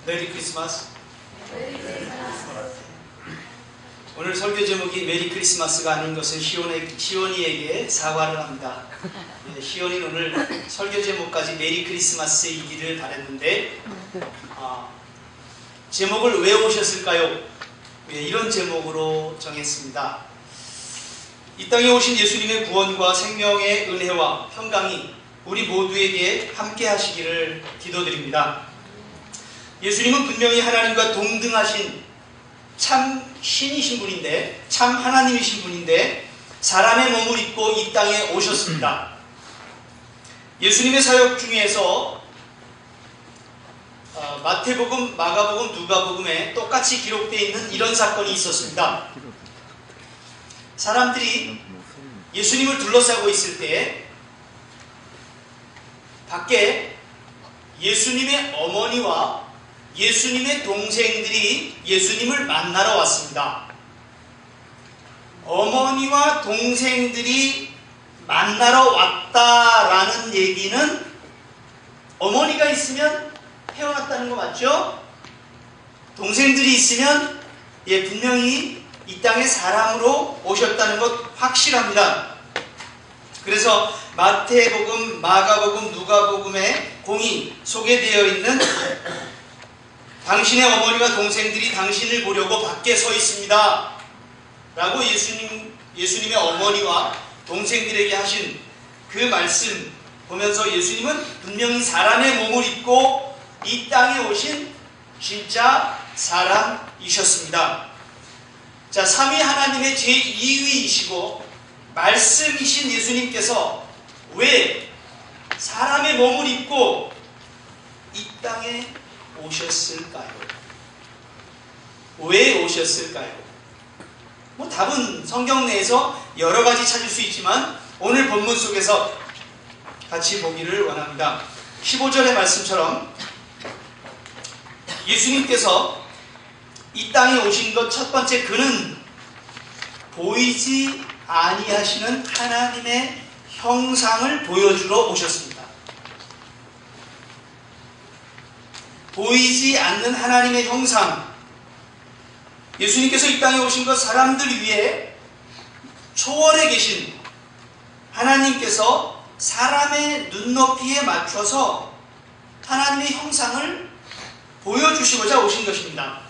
메리 크리스마스. 오늘 설교 제목이 메리 크리스마스가 아닌 것은 시온이에게 사과를 합니다. 시온이는 오늘 설교 제목까지 메리 크리스마스이기를 바랬는데 제목을 왜 오셨을까요? 이런 제목으로 정했습니다. 이 땅에 오신 예수님의 구원과 생명의 은혜와 평강이 우리 모두에게 함께 하시기를 기도드립니다. 예수님은 분명히 하나님과 동등하신 참 신이신 분인데, 참 하나님이신 분인데 사람의 몸을 입고 이 땅에 오셨습니다. 예수님의 사역 중에서 마태복음, 마가복음, 누가복음에 똑같이 기록되어 있는 이런 사건이 있었습니다. 사람들이 예수님을 둘러싸고 있을 때 밖에 예수님의 어머니와 예수님의 동생들이 예수님을 만나러 왔습니다. 어머니와 동생들이 만나러 왔다라는 얘기는 어머니가 있으면 태어났다는 거 맞죠? 동생들이 있으면 분명히 이 땅에 사람으로 오셨다는 것 확실합니다. 그래서 마태복음, 마가복음, 누가복음에 공히 소개되어 있는 당신의 어머니와 동생들이 당신을 보려고 밖에 서 있습니다 라고 예수님의 어머니와 동생들에게 하신 그 말씀 보면서 예수님은 분명히 사람의 몸을 입고 이 땅에 오신 진짜 사람이셨습니다. 자, 삼위 하나님의 제2위이시고 말씀이신 예수님께서 왜 사람의 몸을 입고 이 땅에 오셨을까요? 왜 오셨을까요? 답은 성경 내에서 여러 가지 찾을 수 있지만 오늘 본문 속에서 같이 보기를 원합니다. 15절의 말씀처럼 예수님께서 이 땅에 오신 것 첫 번째, 그는 보이지 아니하시는 하나님의 형상을 보여주러 오셨습니다. 보이지 않는 하나님의 형상. 예수님께서 이 땅에 오신 것 사람들 위해 초월해 계신 하나님께서 사람의 눈높이에 맞춰서 하나님의 형상을 보여주시고자 오신 것입니다.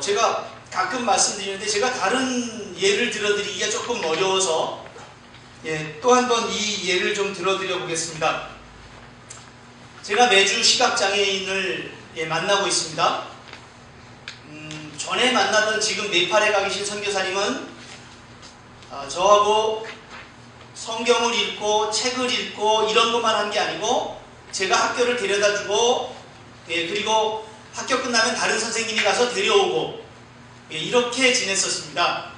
제가 가끔 말씀드리는데 제가 다른 예를 들어드리기가 조금 어려워서 또 한 번 이 예를 좀 들어드려 보겠습니다. 제가 매주 시각장애인을 만나고 있습니다. 전에 만나던 지금 네팔에 가 계신 선교사님은 저하고 성경을 읽고 책을 읽고 이런 것만 한 게 아니고 제가 학교를 데려다주고 그리고 학교 끝나면 다른 선생님이 가서 데려오고 이렇게 지냈었습니다.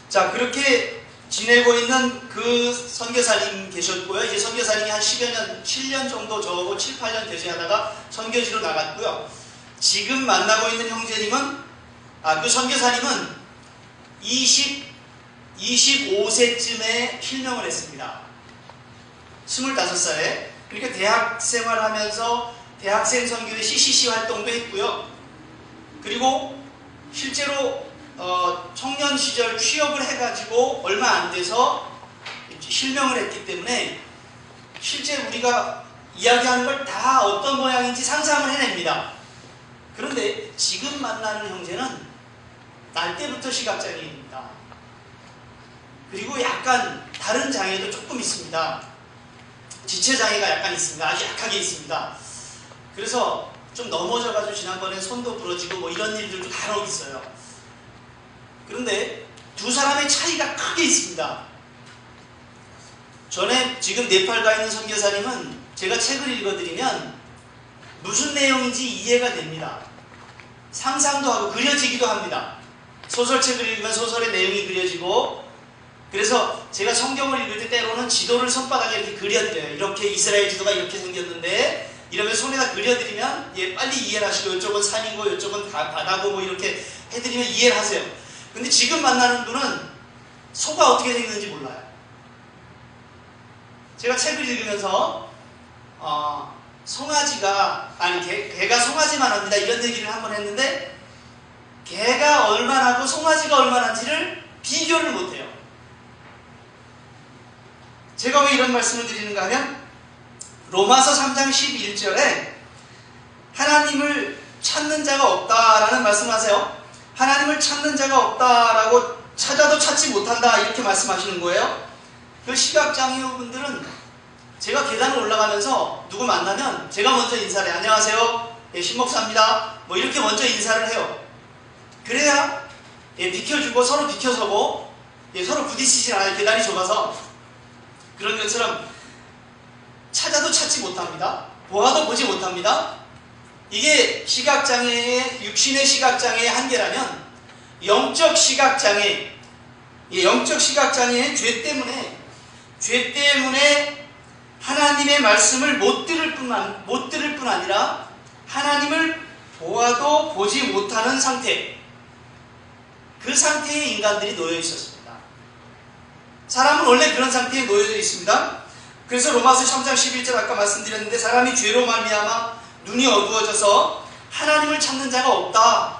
자, 그렇게 지내고 있는 그 선교사님 계셨고요. 이제 선교사님이 한 10여 년, 7년 정도 저하고 7, 8년 교제하다가 선교지로 나갔고요. 지금 만나고 있는 형제님은 그 선교사님은 25세쯤에 필명을 했습니다. 25살에. 그러니까 대학 생활하면서 대학생 선교회 CCC 활동도 했고요. 그리고 실제로 청년 시절 취업을 해가지고 얼마 안 돼서 실명을 했기 때문에 실제 우리가 이야기하는 걸 다 어떤 모양인지 상상을 해냅니다. 그런데 지금 만나는 형제는 날 때부터 시각장애인입니다. 그리고 약간 다른 장애도 조금 있습니다. 지체장애가 약간 있습니다. 아주 약하게 있습니다. 그래서 좀 넘어져가지고 지난번에 손도 부러지고 이런 일들도 간혹 있어요. 그런데 두 사람의 차이가 크게 있습니다. 전에 지금 네팔 가 있는 선교사님은 제가 책을 읽어드리면 무슨 내용인지 이해가 됩니다. 상상도 하고 그려지기도 합니다. 소설책을 읽으면 소설의 내용이 그려지고, 그래서 제가 성경을 읽을 때 때로는 지도를 손바닥에 이렇게 그려드려요. 이렇게 이스라엘 지도가 이렇게 생겼는데 이러면 손에다 그려드리면 빨리 이해를 하시고 이쪽은 산이고 이쪽은 바다고 이렇게 해드리면 이해를 하세요. 근데 지금 만나는 분은 소가 어떻게 생겼는지 몰라요. 제가 책을 읽으면서 개가 송아지만 합니다. 이런 얘기를 한번 했는데 개가 얼마나고 송아지가 얼마나인지를 비교를 못해요. 제가 왜 이런 말씀을 드리는가 하면 로마서 3장 11절에 하나님을 찾는 자가 없다라는 말씀하세요. 하나님을 찾는 자가 없다라고 찾아도 찾지 못한다 이렇게 말씀하시는 거예요. 그 시각장애우분들은 제가 계단을 올라가면서 누구 만나면 제가 먼저 인사를 해요. 안녕하세요. 예, 신목사입니다. 뭐 이렇게 먼저 인사를 해요. 그래야 비켜주고 서로 비켜서고 서로 부딪히진 않아요. 계단이 좁아서. 그런 것처럼 찾아도 찾지 못합니다. 보아도 보지 못합니다. 이게 시각장애의 육신의 시각장애의 한계라면 영적 시각장애의 죄 때문에 하나님의 말씀을 못 들을 뿐 아니라 하나님을 보아도 보지 못하는 상태, 그 상태에 인간들이 놓여 있었습니다. 사람은 원래 그런 상태에 놓여져 있습니다. 그래서 로마서 3장 11절 아까 말씀드렸는데 사람이 죄로 말미암아 눈이 어두워져서 하나님을 찾는 자가 없다.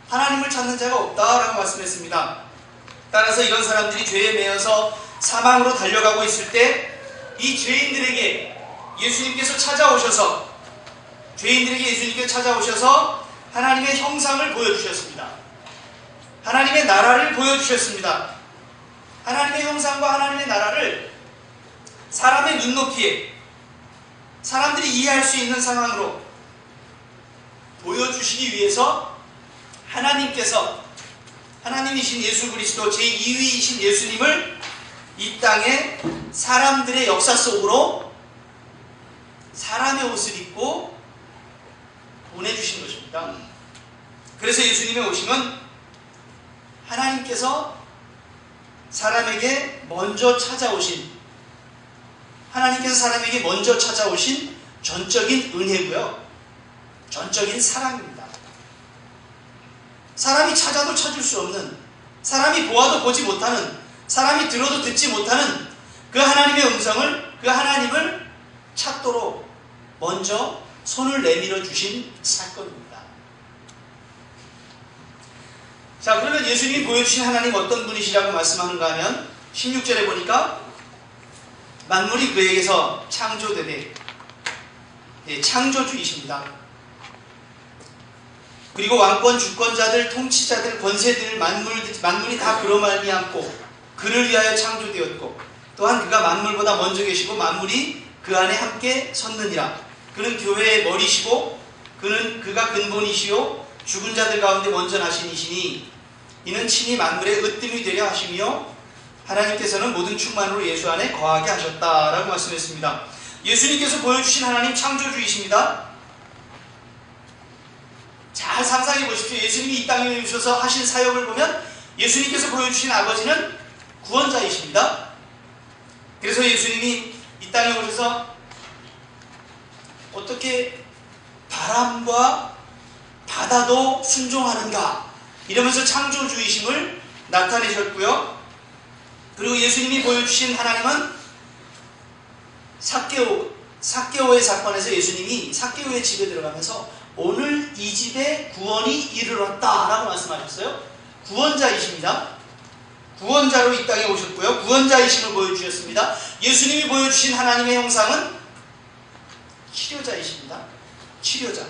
하나님을 찾는 자가 없다라고 말씀했습니다. 따라서 이런 사람들이 죄에 매여서 사망으로 달려가고 있을 때 이 죄인들에게 예수님께서 찾아오셔서 하나님의 형상을 보여주셨습니다. 하나님의 나라를 보여주셨습니다. 하나님의 형상과 하나님의 나라를 사람의 눈높이에 사람들이 이해할 수 있는 상황으로 보여주시기 위해서 하나님이신 예수 그리스도 제2위이신 예수님을 이 땅에 사람들의 역사 속으로 사람의 옷을 입고 보내주신 것입니다. 그래서 예수님의 오심은 하나님께서 사람에게 먼저 찾아오신 전적인 은혜고요. 전적인 사랑입니다. 사람이 찾아도 찾을 수 없는, 사람이 보아도 보지 못하는, 사람이 들어도 듣지 못하는 그 하나님의 음성을, 그 하나님을 찾도록 먼저 손을 내밀어 주신 사건입니다. 자, 그러면 예수님이 보여주신 하나님 어떤 분이시라고 말씀하는가 하면 16절에 보니까 만물이 그에게서 창조되되 창조주이십니다. 그리고 왕권, 주권자들, 통치자들, 권세들, 만물이 다 그로 말미암고 그를 위하여 창조되었고 또한 그가 만물보다 먼저 계시고 만물이 그 안에 함께 섰느니라. 그는 교회의 머리시고 그가 근본이시요 죽은 자들 가운데 먼저 나신 이시니 이는 친히 만물의 으뜸이 되려 하시며 하나님께서는 모든 충만으로 예수 안에 거하게 하셨다라고 말씀했습니다. 예수님께서 보여주신 하나님 창조주이십니다. 잘 상상해 보십시오. 예수님이 이 땅에 오셔서 하신 사역을 보면 예수님께서 보여주신 아버지는 구원자이십니다. 그래서 예수님이 이 땅에 오셔서 어떻게 바람과 바다도 순종하는가 이러면서 창조주이심을 나타내셨고요. 그리고 예수님이 보여주신 하나님은 삭개오의 사건에서 예수님이 삭개오의 집에 들어가면서 오늘 이 집에 구원이 이르렀다라고 말씀하셨어요. 구원자이십니다. 구원자로 이 땅에 오셨고요. 구원자이심을 보여주셨습니다. 예수님이 보여주신 하나님의 형상은 치료자이십니다. 치료자.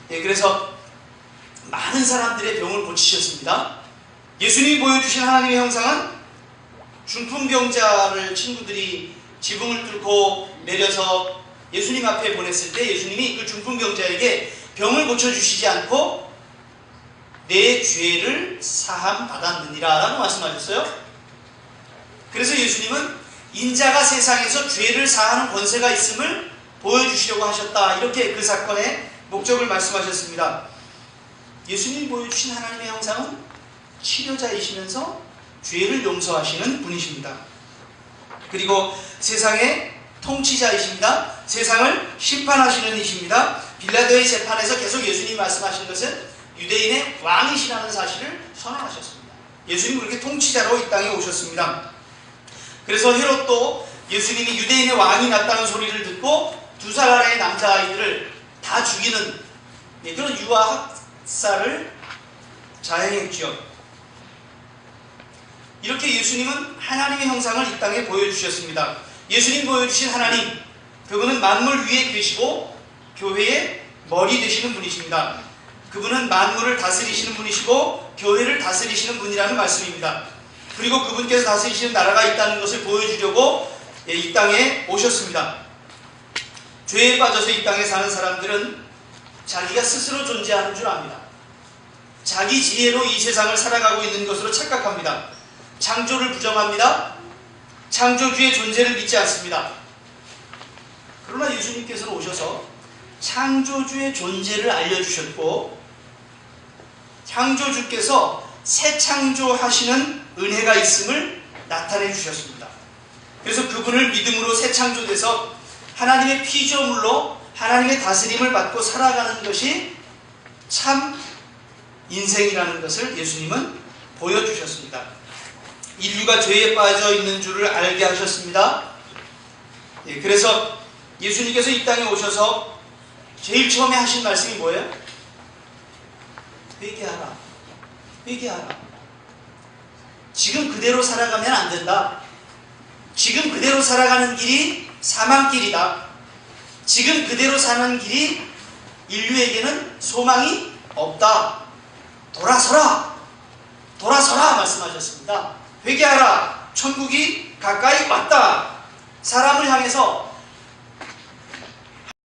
그래서 많은 사람들의 병을 고치셨습니다. 예수님이 보여주신 하나님의 형상은 중풍병자를 친구들이 지붕을 뚫고 내려서 예수님 앞에 보냈을 때 예수님이 그 중풍병자에게 병을 고쳐주시지 않고 내 죄를 사함 받았느니라 라고 말씀하셨어요. 그래서 예수님은 인자가 세상에서 죄를 사하는 권세가 있음을 보여주시려고 하셨다. 이렇게 그 사건의 목적을 말씀하셨습니다. 예수님이 보여주신 하나님의 형상은 치료자이시면서 죄를 용서하시는 분이십니다. 그리고 세상의 통치자이십니다. 세상을 심판하시는 이십니다. 빌라도의 재판에서 계속 예수님이 말씀하신 것은 유대인의 왕이시라는 사실을 선언하셨습니다. 예수님은 그렇게 통치자로 이 땅에 오셨습니다. 그래서 헤롯도 예수님이 유대인의 왕이 났다는 소리를 듣고 2살 아래의 남자아이들을 다 죽이는 그런 유아 학살을 자행했죠. 이렇게 예수님은 하나님의 형상을 이 땅에 보여주셨습니다. 예수님 보여주신 하나님, 그분은 만물 위에 계시고 교회의 머리 되시는 분이십니다. 그분은 만물을 다스리시는 분이시고 교회를 다스리시는 분이라는 말씀입니다. 그리고 그분께서 다스리시는 나라가 있다는 것을 보여주려고 이 땅에 오셨습니다. 죄에 빠져서 이 땅에 사는 사람들은 자기가 스스로 존재하는 줄 압니다. 자기 지혜로 이 세상을 살아가고 있는 것으로 착각합니다. 창조를 부정합니다. 창조주의 존재를 믿지 않습니다. 그러나 예수님께서는 오셔서 창조주의 존재를 알려주셨고, 창조주께서 새 창조하시는 은혜가 있음을 나타내 주셨습니다. 그래서 그분을 믿음으로 새 창조돼서 하나님의 피조물로 하나님의 다스림을 받고 살아가는 것이 참 인생이라는 것을 예수님은 보여주셨습니다. 인류가 죄에 빠져 있는 줄을 알게 하셨습니다. 그래서 예수님께서 이 땅에 오셔서 제일 처음에 하신 말씀이 뭐예요? 회개하라. 회개하라. 지금 그대로 살아가면 안 된다. 지금 그대로 살아가는 길이 사망길이다. 지금 그대로 사는 길이 인류에게는 소망이 없다. 돌아서라. 돌아서라 말씀하셨습니다. 회개하라. 천국이 가까이 왔다. 사람을 향해서